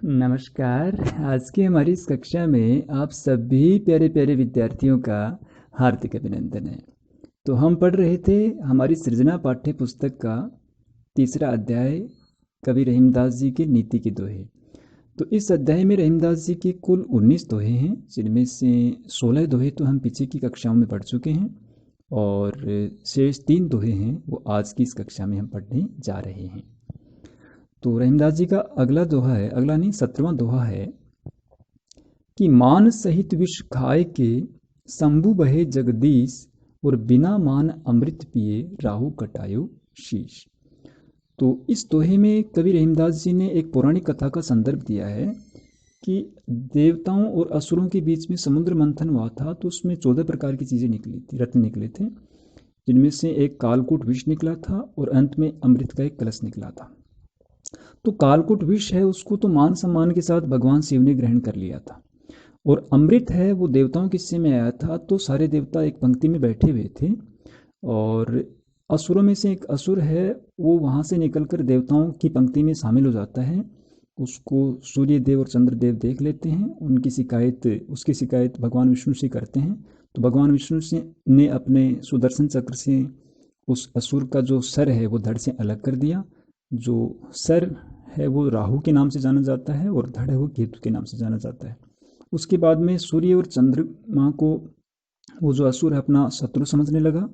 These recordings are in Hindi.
नमस्कार। आज की हमारी इस कक्षा में आप सभी प्यारे प्यारे विद्यार्थियों का हार्दिक अभिनंदन है। तो हम पढ़ रहे थे हमारी सृजना पाठ्य पुस्तक का तीसरा अध्याय कवि रहीमदास जी के नीति के दोहे। तो इस अध्याय में रहीमदास जी के कुल 19 दोहे हैं, जिनमें से 16 दोहे तो हम पीछे की कक्षाओं में पढ़ चुके हैं और शेष 3 दोहे हैं वो आज की इस कक्षा में हम पढ़ने जा रहे हैं। तो रहीमदास जी का अगला दोहा है, अगला नहीं 17वां दोहा है कि मान सहित विष खाए के शंभु बहे जगदीश और बिना मान अमृत पिए राहु कटायो शीश। तो इस दोहे में कवि रहीमदास जी ने एक पौराणिक कथा का संदर्भ दिया है कि देवताओं और असुरों के बीच में समुद्र मंथन हुआ था, तो उसमें 14 प्रकार की चीज़ें निकली थी, रत्न निकले थे, जिनमें से एक कालकूट विष निकला था और अंत में अमृत का एक कलश निकला था। तो कालकूट विष है उसको तो मान सम्मान के साथ भगवान शिव ने ग्रहण कर लिया था, और अमृत है वो देवताओं के हिस्से में आया था। तो सारे देवता एक पंक्ति में बैठे हुए थे और असुरों में से एक असुर है वो वहाँ से निकलकर देवताओं की पंक्ति में शामिल हो जाता है। उसको सूर्य देव और चंद्रदेव देख लेते हैं, उसकी शिकायत भगवान विष्णु से करते हैं। तो भगवान विष्णु से ने अपने सुदर्शन चक्र से उस असुर का जो सर है वो धड़ से अलग कर दिया। जो सर है वो राहु के नाम से जाना जाता है और धड़ है वो केतु के नाम से जाना जाता है। उसके बाद में सूर्य और चंद्रमा को वो जो असुर है अपना शत्रु समझने लगा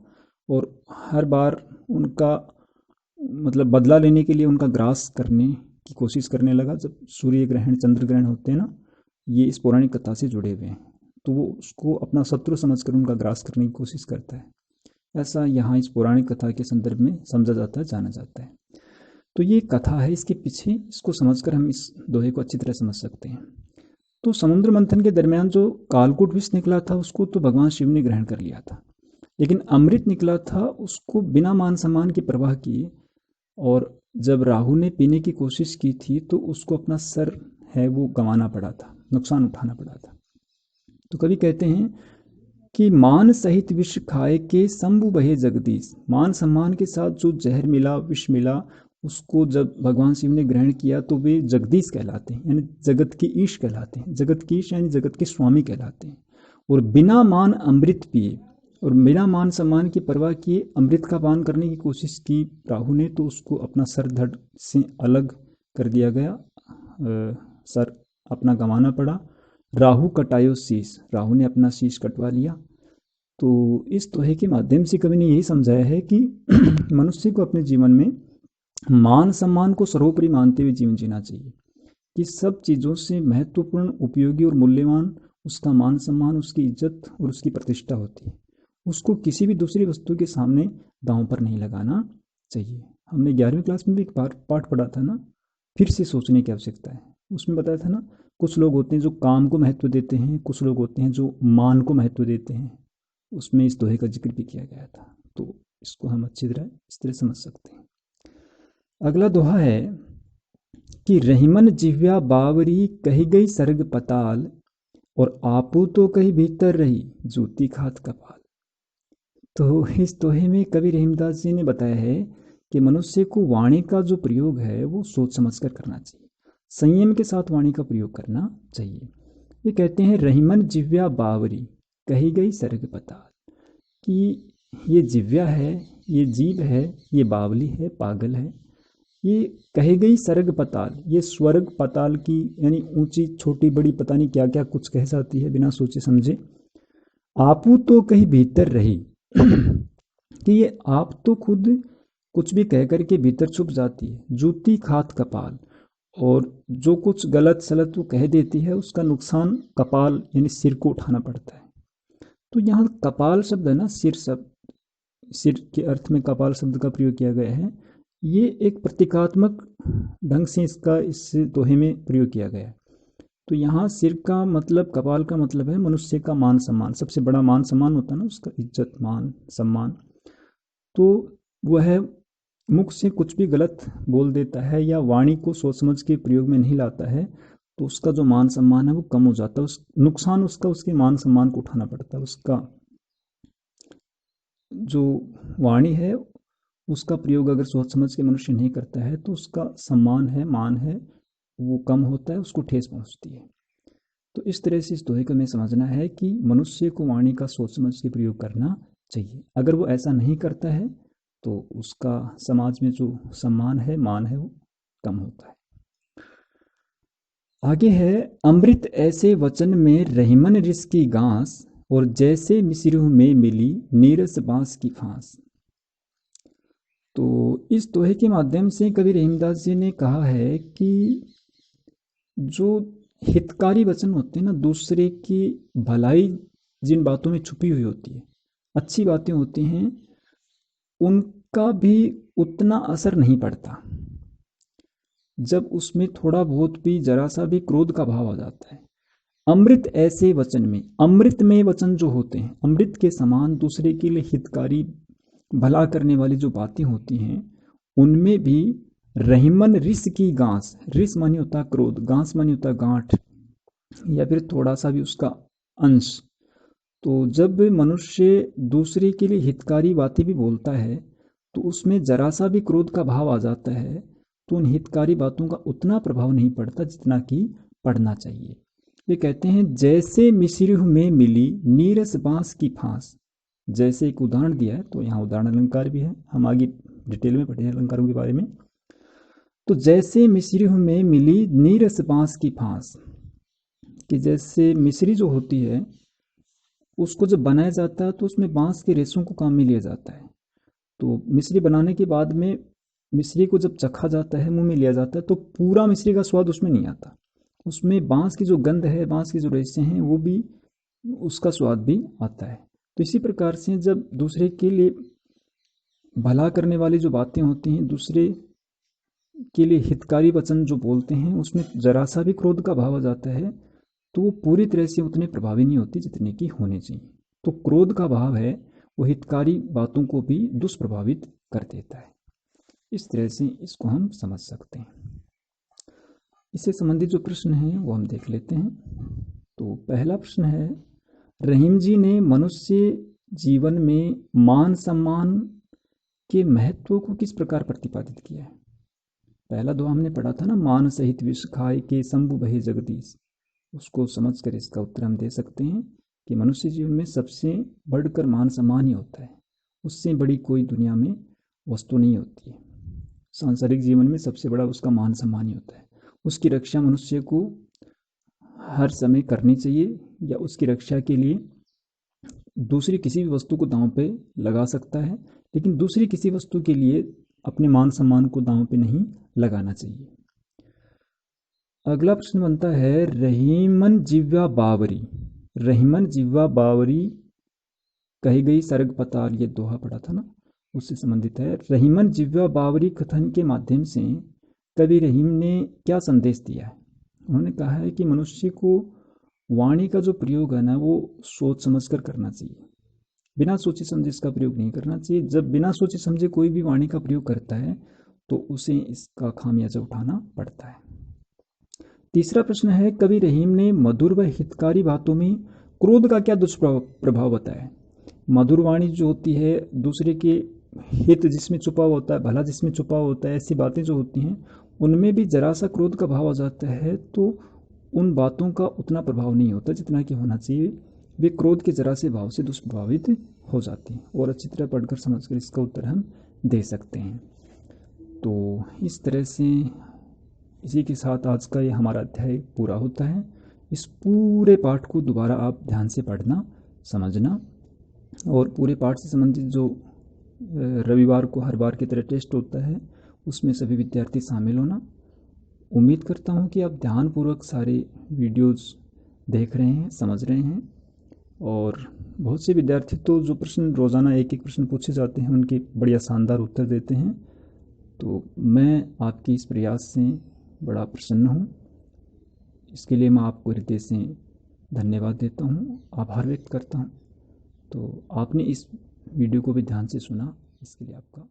और हर बार उनका मतलब बदला लेने के लिए उनका ग्रास करने की कोशिश करने लगा। जब सूर्य ग्रहण चंद्र ग्रहण होते हैं ना, ये इस पौराणिक कथा से जुड़े हुए हैं, तो वो उसको अपना शत्रु समझकर उनका ग्रास करने की कोशिश करता है। ऐसा यहाँ इस पौराणिक कथा के संदर्भ में समझा जाता है, जाना जाता है। तो ये कथा है, इसके पीछे इसको समझकर हम इस दोहे को अच्छी तरह समझ सकते हैं। तो समुद्र मंथन के दरमियान जो कालकूट विष निकला था उसको तो भगवान शिव ने ग्रहण कर लिया था, लेकिन अमृत निकला था उसको बिना मान सम्मान की परवाह किए, और जब राहु ने पीने की कोशिश की थी तो उसको अपना सर है वो गंवाना पड़ा था, नुकसान उठाना पड़ा था। तो कवि कहते हैं कि मान सहित विष खाए के शंभु बहे जगदीश। मान सम्मान के साथ जो जहर मिला, विष मिला, उसको जब भगवान शिव ने ग्रहण किया तो वे जगदीश कहलाते हैं, यानी जगत के ईश कहलाते हैं। जगत के ईश यानी जगत के स्वामी कहलाते हैं। और बिना मान अमृत पिए, और बिना मान सम्मान की परवाह किए अमृत का पान करने की कोशिश की राहु ने, तो उसको अपना सर धड़ से अलग कर दिया गया, सर अपना गंवाना पड़ा। राहु कटायो शीश, राहु ने अपना शीश कटवा लिया। तो इस दोहे के माध्यम से कवि ने यही समझाया है कि मनुष्य को अपने जीवन में मान सम्मान को सर्वोपरि मानते हुए जीवन जीना चाहिए, कि सब चीज़ों से महत्वपूर्ण, उपयोगी और मूल्यवान उसका मान सम्मान, उसकी इज्जत और उसकी प्रतिष्ठा होती है। उसको किसी भी दूसरी वस्तु के सामने दांव पर नहीं लगाना चाहिए। हमने 11वीं क्लास में भी एक पाठ पढ़ा था ना, फिर से सोचने की आवश्यकता है। उसमें बताया था ना, कुछ लोग होते हैं जो काम को महत्व देते हैं, कुछ लोग होते हैं जो मान को महत्व देते हैं। उसमें इस दोहे का जिक्र भी किया गया था। तो इसको हम अच्छी तरह इस तरह समझ सकते हैं। अगला दोहा है कि रहीमन जिव्या बावरी कही गई सर्ग पताल, और आपू तो कहीं भीतर रही जूती खात कपाल। तो इस दोहे में कवि रहीमदास जी ने बताया है कि मनुष्य को वाणी का जो प्रयोग है वो सोच समझ कर करना चाहिए, संयम के साथ वाणी का प्रयोग करना चाहिए। ये कहते हैं रहीमन जिव्या बावरी कही गई सर्ग पताल, कि ये जिव्या है, ये जीव है, ये बावली है, पागल है, ये कही गई सर्ग पताल, ये स्वर्ग पताल की यानी ऊंची छोटी बड़ी पता नहीं क्या क्या कुछ कह जाती है बिना सोचे समझे। आपू तो कहीं भीतर रही कि ये आप तो खुद कुछ भी कह करके भीतर छुप जाती है। जूती खात कपाल, और जो कुछ गलत सलत वो कह देती है उसका नुकसान कपाल यानी सिर को उठाना पड़ता है। तो यहाँ कपाल शब्द है ना, सिर शब्द, सिर के अर्थ में कपाल शब्द का प्रयोग किया गया है। ये एक प्रतीकात्मक ढंग से इसका इस दोहे में प्रयोग किया गया है। तो यहाँ सिर का मतलब, कपाल का मतलब है मनुष्य का मान सम्मान। सबसे बड़ा मान सम्मान होता है ना उसका, इज्जत मान सम्मान। तो वह मुख से कुछ भी गलत बोल देता है या वाणी को सोच समझ के प्रयोग में नहीं लाता है, तो उसका जो मान सम्मान है वो कम हो जाता है। उस नुकसान उसका उसके मान सम्मान को उठाना पड़ता है। उसका जो वाणी है उसका प्रयोग अगर सोच समझ के मनुष्य नहीं करता है तो उसका सम्मान है, मान है, वो कम होता है, उसको ठेस पहुंचती है। तो इस तरह से इस दोहे को हमें समझना है कि मनुष्य को वाणी का सोच समझ के प्रयोग करना चाहिए। अगर वो ऐसा नहीं करता है तो उसका समाज में जो सम्मान है, मान है, वो कम होता है। आगे है, अमृत ऐसे वचन में रहीमन रिस की घास, और जैसे मिसरू में मिली नीरस बांस की फांस। तो इस दोहे के माध्यम से कवि रहीमदास जी ने कहा है कि जो हितकारी वचन होते हैं ना, दूसरे की भलाई जिन बातों में छुपी हुई होती है, अच्छी बातें होती हैं, उनका भी उतना असर नहीं पड़ता जब उसमें थोड़ा बहुत भी जरा सा भी क्रोध का भाव आ जाता है। अमृत ऐसे वचन में, अमृत में वचन जो होते हैं, अमृत के समान दूसरे के लिए हितकारी भला करने वाली जो बातें होती हैं, उनमें भी रहीमन रिस की घास, रिस मानी होता है क्रोध, घास मानी होता है गांठ, या फिर थोड़ा सा भी उसका अंश। तो जब मनुष्य दूसरे के लिए हितकारी बातें भी बोलता है तो उसमें जरा सा भी क्रोध का भाव आ जाता है, तो उन हितकारी बातों का उतना प्रभाव नहीं पड़ता जितना कि पड़ना चाहिए। वे कहते हैं, जैसे मिसरी में मिली नीरस बांस की फांस। जैसे एक उदाहरण दिया है, तो यहाँ उदाहरण अलंकार भी है, हम आगे डिटेल में पढ़े अलंकारों के बारे में। तो जैसे मिसरी में मिली नीरस बांस की फांस, कि जैसे मिसरी जो होती है उसको जब बनाया जाता है तो उसमें बांस के रेशों को काम में लिया जाता है। तो मिश्री बनाने के बाद में मिश्री को जब चखा जाता है, मुंह में लिया जाता है, तो पूरा मिश्री का स्वाद उसमें नहीं आता। उसमें बांस की जो गंध है, बांस की जो रेशे हैं, वो भी, उसका स्वाद भी आता है। तो इसी प्रकार से जब दूसरे के लिए भला करने वाली जो बातें होती हैं, दूसरे के लिए हितकारी वचन जो बोलते हैं, उसमें जरा सा भी क्रोध का भाव आ जाता है तो वो पूरी तरह से उतने प्रभावी नहीं होती जितने की होने चाहिए। तो क्रोध का भाव है, वो हितकारी बातों को भी दुष्प्रभावित कर देता है। इस तरह से इसको हम समझ सकते हैं। इससे संबंधित जो प्रश्न है वो हम देख लेते हैं। तो पहला प्रश्न है, रहीम जी ने मनुष्य जीवन में मान सम्मान के महत्व को किस प्रकार प्रतिपादित किया है? पहला दो हमने पढ़ा था ना, मान सहित विष खाए के शंभु बहे जगदीश। उसको समझकर इसका उत्तर हम दे सकते हैं कि मनुष्य जीवन में सबसे बढ़कर मान सम्मान ही होता है। उससे बड़ी कोई दुनिया में वस्तु नहीं होती है। सांसारिक जीवन में सबसे बड़ा उसका मान सम्मान ही होता है। उसकी रक्षा मनुष्य को हर समय करनी चाहिए, या उसकी रक्षा के लिए दूसरी किसी भी वस्तु को दांव पे लगा सकता है, लेकिन दूसरी किसी वस्तु के लिए अपने मान सम्मान को दांव पे नहीं लगाना चाहिए। अगला प्रश्न बनता है, रहीमन जिव्या बावरी। रहीमन जिव्या बावरी कही गई सर्ग पताल, ये दोहा पढ़ा था ना, उससे संबंधित है। रहीमन जिव्या बावरी कथन के माध्यम से कवि रहीम ने क्या संदेश दिया है? उन्होंने कहा है कि मनुष्य को वाणी का जो प्रयोग है ना, वो सोच समझ कर करना चाहिए, बिना सोचे समझे इसका प्रयोग नहीं करना चाहिए। जब बिना सोचे समझे कोई भी वाणी का प्रयोग करता है तो उसे इसका खामियाजा उठाना पड़ता है। तीसरा प्रश्न है, कवि रहीम ने मधुर व हितकारी बातों में क्रोध का क्या दुष्प्रभाव बताया? मधुर वाणी जो होती है, दूसरे के हित जिसमें छुपा होता है, भला जिसमें छुपा होता है, ऐसी बातें जो होती हैं, उनमें भी जरा सा क्रोध का भाव आ जाता है तो उन बातों का उतना प्रभाव नहीं होता जितना कि होना चाहिए। वे क्रोध के जरा से भाव से दुष्प्रभावित हो जाती हैं। और अच्छी तरह पढ़कर समझकर इसका उत्तर हम दे सकते हैं। तो इस तरह से इसी के साथ आज का ये हमारा अध्याय पूरा होता है। इस पूरे पाठ को दोबारा आप ध्यान से पढ़ना, समझना, और पूरे पाठ से संबंधित जो रविवार को हर बार की तरह टेस्ट होता है, उसमें सभी विद्यार्थी शामिल होना। उम्मीद करता हूँ कि आप ध्यानपूर्वक सारे वीडियोज़ देख रहे हैं, समझ रहे हैं। और बहुत से विद्यार्थी तो जो प्रश्न रोज़ाना एक एक प्रश्न पूछे जाते हैं, उनके बढ़िया शानदार उत्तर देते हैं। तो मैं आपकी इस प्रयास से बड़ा प्रसन्न हूँ। इसके लिए मैं आपको हृदय से धन्यवाद देता हूँ, आभार व्यक्त करता हूँ। तो आपने इस वीडियो को भी ध्यान से सुना, इसके लिए आपका